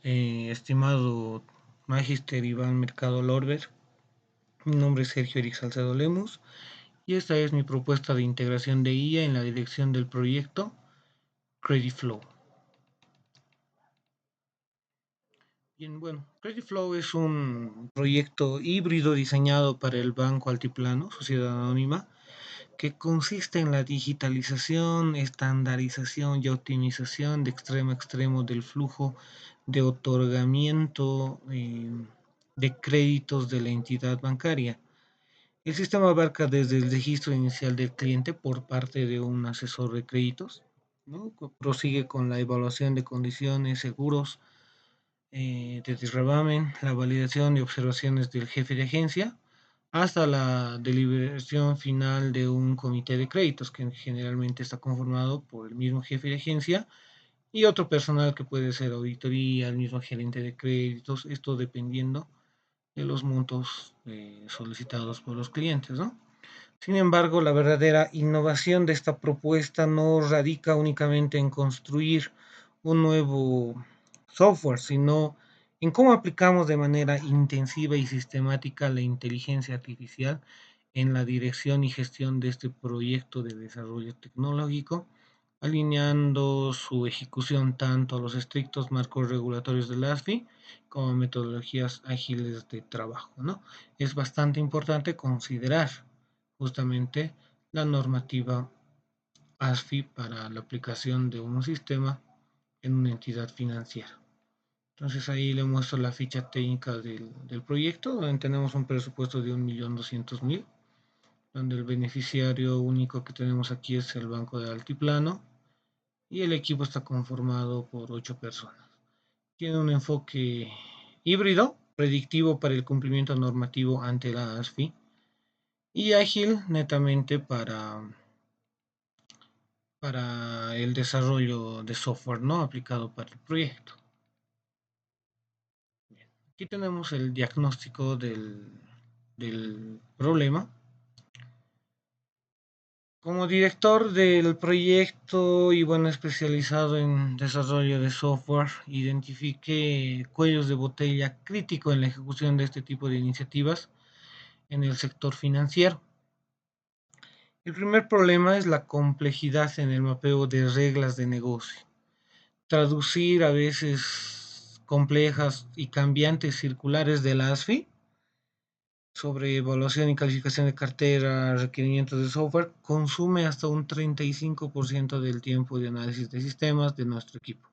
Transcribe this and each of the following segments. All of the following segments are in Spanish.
Estimado Magister Iván Mercado Lorber, mi nombre es Sergio Eric Salcedo Lemus y esta es mi propuesta de integración de IA en la dirección del proyecto CreditFlow. Bien, bueno, CreditFlow es un proyecto híbrido diseñado para el Banco Altiplano, Sociedad Anónima, que consiste en la digitalización, estandarización y optimización de extremo a extremo del flujo de otorgamiento de créditos de la entidad bancaria. El sistema abarca desde el registro inicial del cliente por parte de un asesor de créditos, ¿no? Prosigue con la evaluación de condiciones, seguros, de desgravamen, la validación y observaciones del jefe de agencia, hasta la deliberación final de un comité de créditos, que generalmente está conformado por el mismo jefe de agencia y otro personal que puede ser auditoría, el mismo gerente de créditos, esto dependiendo de los montos solicitados por los clientes, ¿no? Sin embargo, la verdadera innovación de esta propuesta no radica únicamente en construir un nuevo software, sino en cómo aplicamos de manera intensiva y sistemática la inteligencia artificial en la dirección y gestión de este proyecto de desarrollo tecnológico, alineando su ejecución tanto a los estrictos marcos regulatorios de la ASFI como a metodologías ágiles de trabajo, ¿no? Es bastante importante considerar justamente la normativa ASFI para la aplicación de un sistema en una entidad financiera. Entonces ahí le muestro la ficha técnica del proyecto, donde tenemos un presupuesto de 1.200.000, donde el beneficiario único que tenemos aquí es el Banco de Altiplano y el equipo está conformado por 8 personas. Tiene un enfoque híbrido, predictivo para el cumplimiento normativo ante la ASFI y ágil netamente para el desarrollo de software no aplicado para el proyecto. Bien, aquí tenemos el diagnóstico del problema. Como director del proyecto y bueno, especializado en desarrollo de software, identifiqué cuellos de botella crítico en la ejecución de este tipo de iniciativas en el sector financiero. El primer problema es la complejidad en el mapeo de reglas de negocio. Traducir a veces complejas y cambiantes circulares de la ASFI sobre evaluación y calificación de cartera, requerimientos de software, consume hasta un 35% del tiempo de análisis de sistemas de nuestro equipo.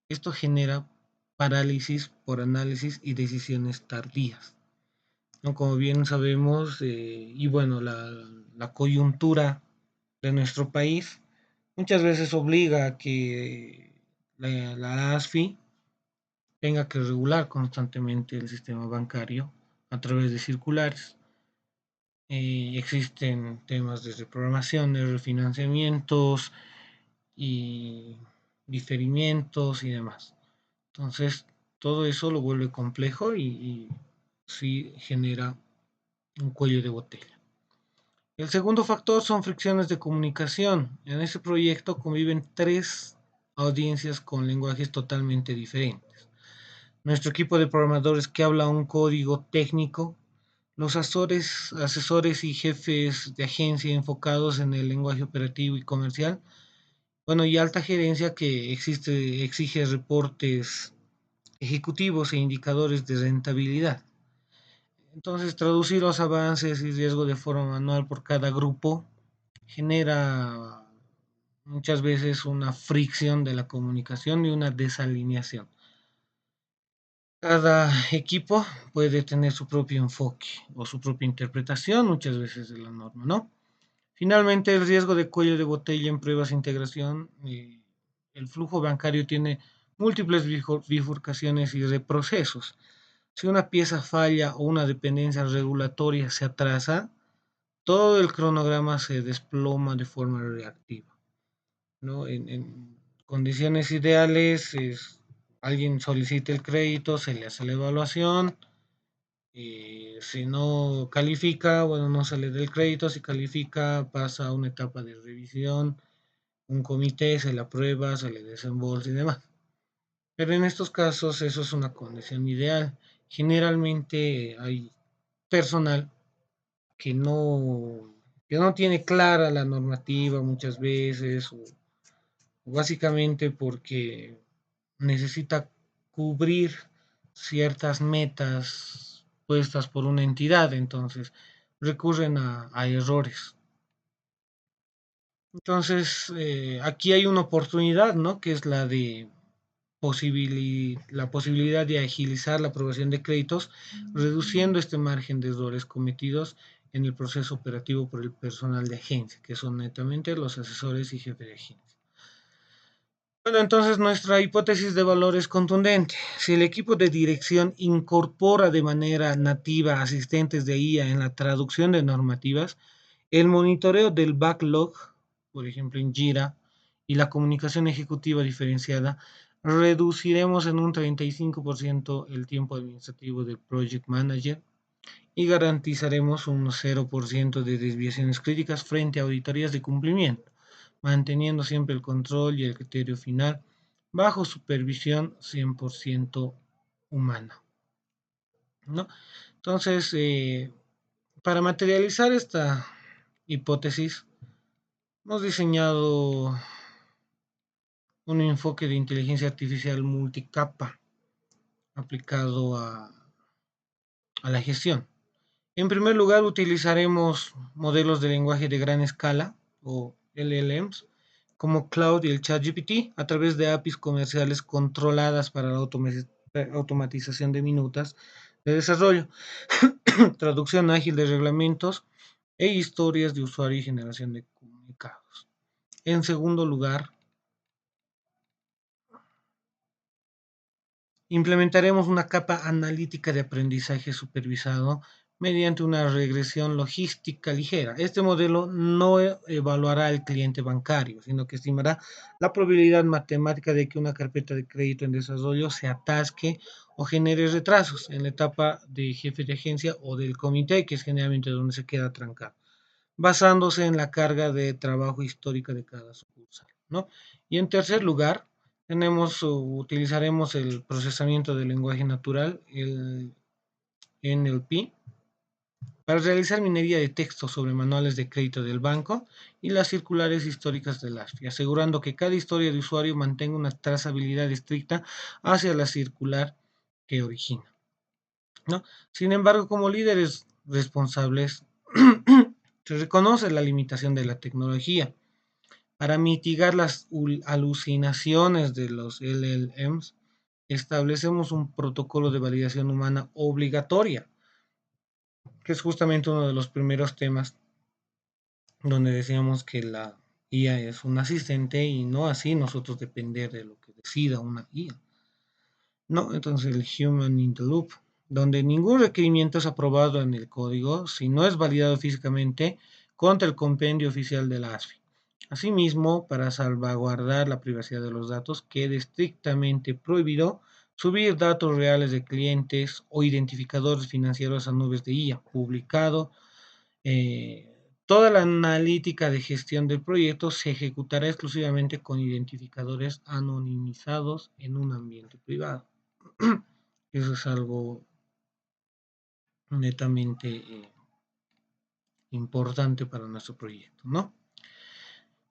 Esto genera parálisis por análisis y decisiones tardías, ¿no? Como bien sabemos, y bueno, la coyuntura de nuestro país muchas veces obliga a que la ASFI tenga que regular constantemente el sistema bancario a través de circulares. Existen temas de reprogramación, refinanciamientos y diferimientos y demás. Entonces, todo eso lo vuelve complejo y sí genera un cuello de botella. El segundo factor son fricciones de comunicación. En este proyecto conviven tres audiencias con lenguajes totalmente diferentes. Nuestro equipo de programadores que habla un código técnico, los asesores y jefes de agencia enfocados en el lenguaje operativo y comercial, bueno, y alta gerencia que exige reportes ejecutivos e indicadores de rentabilidad. Entonces, traducir los avances y riesgo de forma manual por cada grupo genera muchas veces una fricción de la comunicación y una desalineación. Cada equipo puede tener su propio enfoque o su propia interpretación muchas veces de la norma, ¿no? Finalmente, el riesgo de cuello de botella en pruebas de integración. El flujo bancario tiene múltiples bifurcaciones y reprocesos. Si una pieza falla o una dependencia regulatoria se atrasa, todo el cronograma se desploma de forma reactiva, ¿no? En condiciones ideales, alguien solicita el crédito, se le hace la evaluación, y si no califica, bueno, no se le da el crédito, si califica pasa a una etapa de revisión, un comité se le aprueba, se le desembolsa y demás. pero en estos casos eso es una condición ideal. Generalmente hay personal que que no tiene clara la normativa muchas veces, o básicamente porque necesita cubrir ciertas metas puestas por una entidad, entonces recurren a errores. Entonces, aquí hay una oportunidad, ¿no? Que es la de la posibilidad de agilizar la aprobación de créditos, reduciendo este margen de errores cometidos en el proceso operativo por el personal de agencia, que son netamente los asesores y jefes de agencia. Bueno, entonces nuestra hipótesis de valor es contundente. Si el equipo de dirección incorpora de manera nativa asistentes de IA en la traducción de normativas, el monitoreo del backlog, por ejemplo en Jira, y la comunicación ejecutiva diferenciada, reduciremos en un 35% el tiempo administrativo del Project Manager y garantizaremos un 0% de desviaciones críticas frente a auditorías de cumplimiento, manteniendo siempre el control y el criterio final bajo supervisión 100% humana, ¿no? Entonces, para materializar esta hipótesis, hemos diseñado un enfoque de inteligencia artificial multicapa aplicado a la gestión. En primer lugar, utilizaremos modelos de lenguaje de gran escala o LLMs como Cloud y el ChatGPT a través de APIs comerciales controladas para la automatización de minutas de desarrollo, traducción ágil de reglamentos e historias de usuario y generación de comunicados. En segundo lugar, implementaremos una capa analítica de aprendizaje supervisado mediante una regresión logística ligera. Este modelo no evaluará al cliente bancario, sino que estimará la probabilidad matemática de que una carpeta de crédito en desarrollo se atasque o genere retrasos en la etapa de jefe de agencia o del comité, que es generalmente donde se queda trancado, basándose en la carga de trabajo histórica de cada sucursal, ¿no? Y en tercer lugar, utilizaremos el procesamiento del lenguaje natural, el NLP, para realizar minería de texto sobre manuales de crédito del banco y las circulares históricas del ASFI, asegurando que cada historia de usuario mantenga una trazabilidad estricta hacia la circular que origina, ¿no? Sin embargo, como líderes responsables, se reconoce la limitación de la tecnología. Para mitigar las alucinaciones de los LLMs, establecemos un protocolo de validación humana obligatoria, que es justamente uno de los primeros temas donde decíamos que la IA es un asistente y no así nosotros depender de lo que decida una IA. No, entonces el Human in the Loop, donde ningún requerimiento es aprobado en el código si no es validado físicamente contra el compendio oficial de la ASFI. Asimismo, para salvaguardar la privacidad de los datos, queda estrictamente prohibido subir datos reales de clientes o identificadores financieros a nubes de IA, publicado. Toda la analítica de gestión del proyecto se ejecutará exclusivamente con identificadores anonimizados en un ambiente privado. Eso es algo netamente importante para nuestro proyecto, ¿no?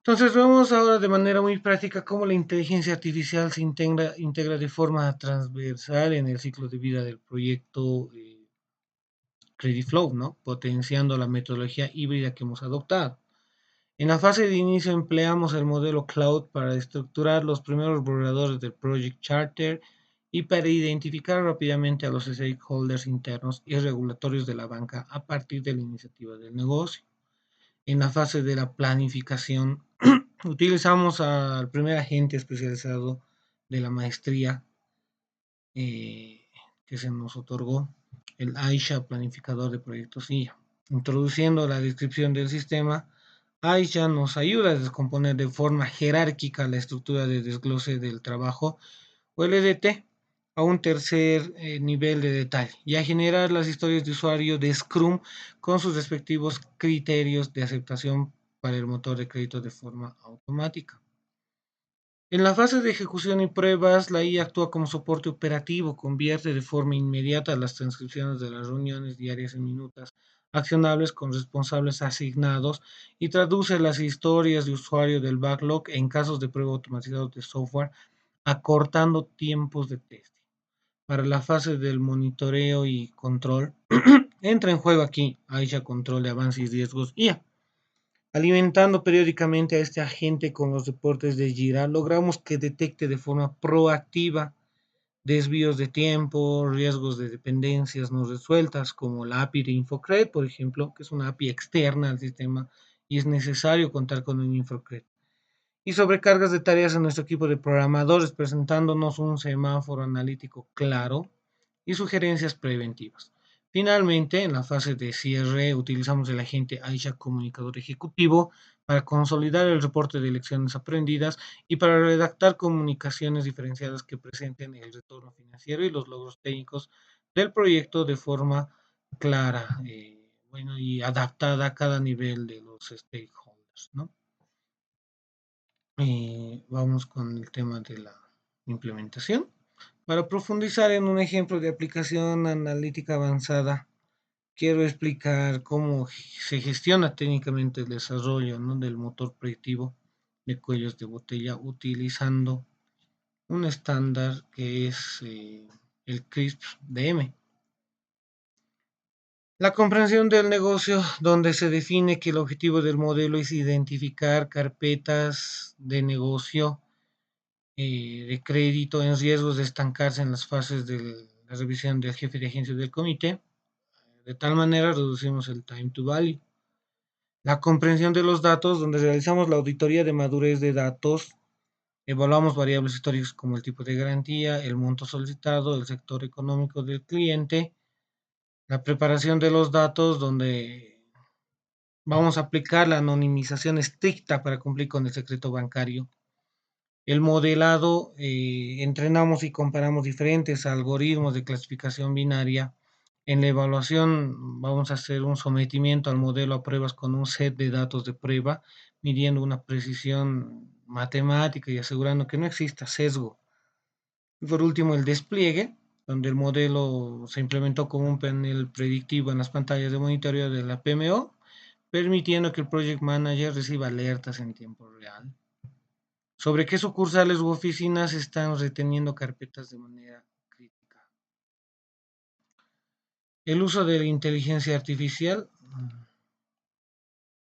Entonces vemos ahora de manera muy práctica cómo la inteligencia artificial se integra de forma transversal en el ciclo de vida del proyecto CreditFlow, ¿no? Potenciando la metodología híbrida que hemos adoptado. En la fase de inicio empleamos el modelo Cloud para estructurar los primeros borradores del Project Charter y para identificar rápidamente a los stakeholders internos y regulatorios de la banca a partir de la iniciativa del negocio. En la fase de la planificación utilizamos al primer agente especializado de la maestría que se nos otorgó, el Aisha Planificador de Proyectos IA. Introduciendo la descripción del sistema, Aisha nos ayuda a descomponer de forma jerárquica la estructura de desglose del trabajo o LDT a un tercer nivel de detalle y a generar las historias de usuario de Scrum con sus respectivos criterios de aceptación para el motor de crédito de forma automática. En la fase de ejecución y pruebas, la IA actúa como soporte operativo, convierte de forma inmediata las transcripciones de las reuniones diarias en minutas accionables con responsables asignados y traduce las historias de usuario del backlog en casos de prueba automatizados de software, acortando tiempos de test. Para la fase del monitoreo y control, entra en juego aquí Aisha Control de Avances y Riesgos IA. Alimentando periódicamente a este agente con los reportes de Jira, logramos que detecte de forma proactiva desvíos de tiempo, riesgos de dependencias no resueltas, como la API de InfoCred, por ejemplo, que es una API externa al sistema y es necesario contar con un InfoCred. Y sobrecargas de tareas en nuestro equipo de programadores, presentándonos un semáforo analítico claro y sugerencias preventivas. Finalmente, en la fase de cierre, utilizamos el agente Aisha Comunicador Ejecutivo para consolidar el reporte de lecciones aprendidas y para redactar comunicaciones diferenciadas que presenten el retorno financiero y los logros técnicos del proyecto de forma clara, bueno, y adaptada a cada nivel de los stakeholders, ¿no? Vamos con el tema de la implementación. Para profundizar en un ejemplo de aplicación analítica avanzada, quiero explicar cómo se gestiona técnicamente el desarrollo, ¿no?, del motor predictivo de cuellos de botella utilizando un estándar que es el CRISP-DM. La comprensión del negocio, donde se define que el objetivo del modelo es identificar carpetas de negocio de crédito en riesgos de estancarse en las fases de la revisión del jefe de agencia del comité. De tal manera reducimos el time to value. La comprensión de los datos, donde realizamos la auditoría de madurez de datos, evaluamos variables históricas como el tipo de garantía, el monto solicitado, el sector económico del cliente, la preparación de los datos, donde vamos a aplicar la anonimización estricta para cumplir con el secreto bancario. El modelado, entrenamos y comparamos diferentes algoritmos de clasificación binaria. En la evaluación vamos a hacer un sometimiento al modelo a pruebas con un set de datos de prueba, midiendo una precisión matemática y asegurando que no exista sesgo. Y por último, el despliegue, donde el modelo se implementó como un panel predictivo en las pantallas de monitoreo de la PMO, permitiendo que el Project Manager reciba alertas en tiempo real sobre qué sucursales u oficinas están reteniendo carpetas de manera crítica. El uso de la inteligencia artificial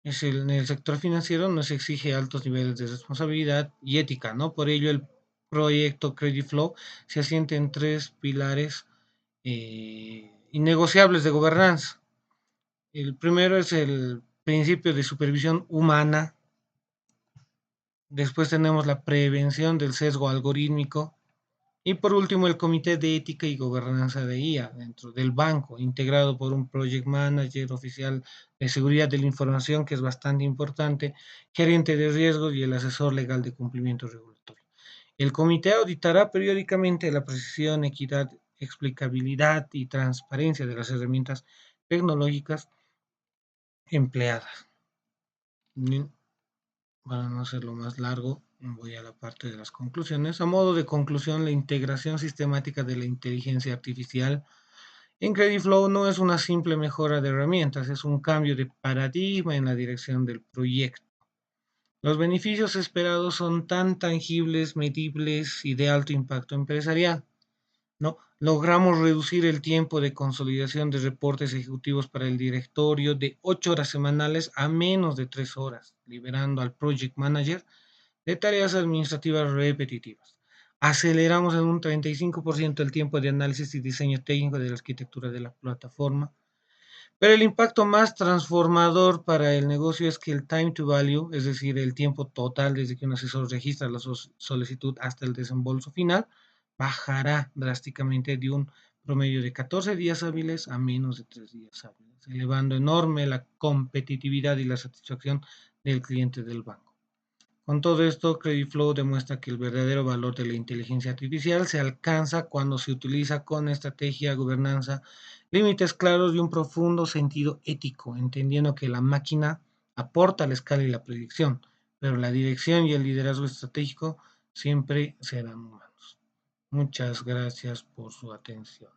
en el sector financiero nos exige altos niveles de responsabilidad y ética, ¿no? Por ello, el proyecto Credit Flow se asienta en tres pilares innegociables de gobernanza. El primero es el principio de supervisión humana. Después tenemos la prevención del sesgo algorítmico. Y por último, el Comité de Ética y Gobernanza de IA dentro del banco, integrado por un Project Manager, oficial de seguridad de la información, que es bastante importante, gerente de riesgos y el asesor legal de cumplimiento regulatorio. El comité auditará periódicamente la precisión, equidad, explicabilidad y transparencia de las herramientas tecnológicas empleadas. Para no hacerlo más largo, voy a la parte de las conclusiones. A modo de conclusión, la integración sistemática de la inteligencia artificial en CreditFlow no es una simple mejora de herramientas, es un cambio de paradigma en la dirección del proyecto. Los beneficios esperados son tan tangibles, medibles y de alto impacto empresarial, ¿no? Logramos reducir el tiempo de consolidación de reportes ejecutivos para el directorio de 8 horas semanales a menos de 3 horas, liberando al Project Manager de tareas administrativas repetitivas. Aceleramos en un 35% el tiempo de análisis y diseño técnico de la arquitectura de la plataforma. Pero el impacto más transformador para el negocio es que el time to value, es decir, el tiempo total desde que un asesor registra la solicitud hasta el desembolso final, bajará drásticamente de un promedio de 14 días hábiles a menos de 3 días hábiles, elevando enorme la competitividad y la satisfacción del cliente del banco. Con todo esto, CreditFlow demuestra que el verdadero valor de la inteligencia artificial se alcanza cuando se utiliza con estrategia, gobernanza, límites claros y un profundo sentido ético, entendiendo que la máquina aporta la escala y la predicción, pero la dirección y el liderazgo estratégico siempre serán humanos. Muchas gracias por su atención.